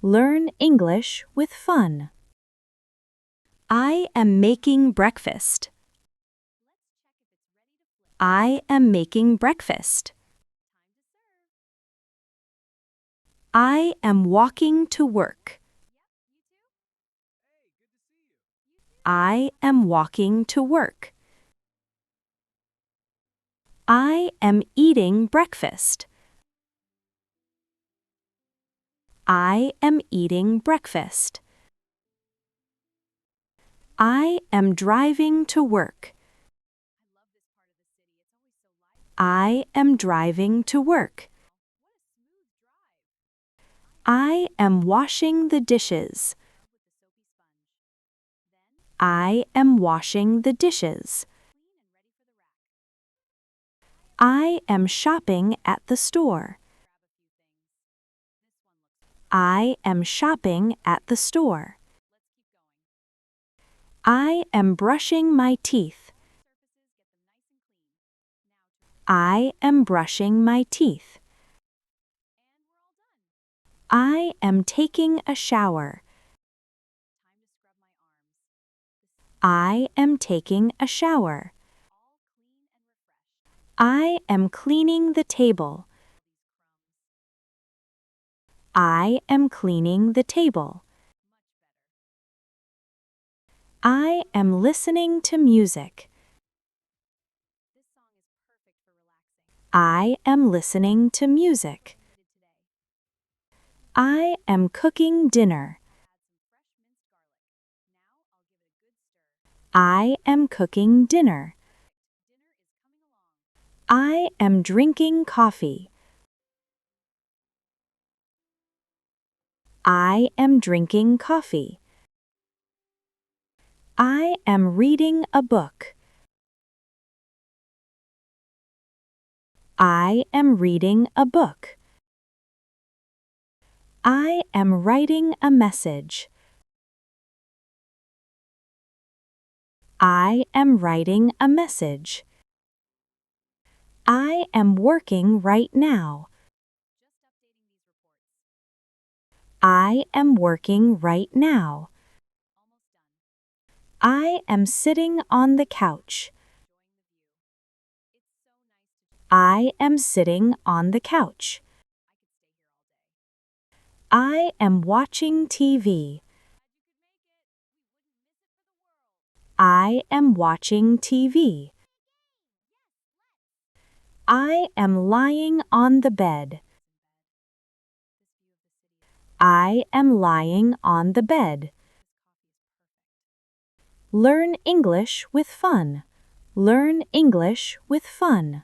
Learn English with fun. I am making breakfast. I am making breakfast. I am walking to work. I am walking to work. I am eating breakfast. I am eating breakfast. I am driving to work. I am driving to work. I am washing the dishes. I am washing the dishes. I am shopping at the store. I am shopping at the store. I am brushing my teeth. I am brushing my teeth. I am taking a shower. I am taking a shower. I am cleaning the table. I am cleaning the table. I am listening to music. I am listening to music. I am cooking dinner. I am cooking dinner. I am drinking coffee. I am drinking coffee. I am reading a book. I am reading a book. I am writing a message. I am writing a message. I am working right now. I am working right now. I am sitting on the couch. I am sitting on the couch. I am watching TV. I am watching TV. I am lying on the bed. I am lying on the bed. Learn English with fun. Learn English with fun.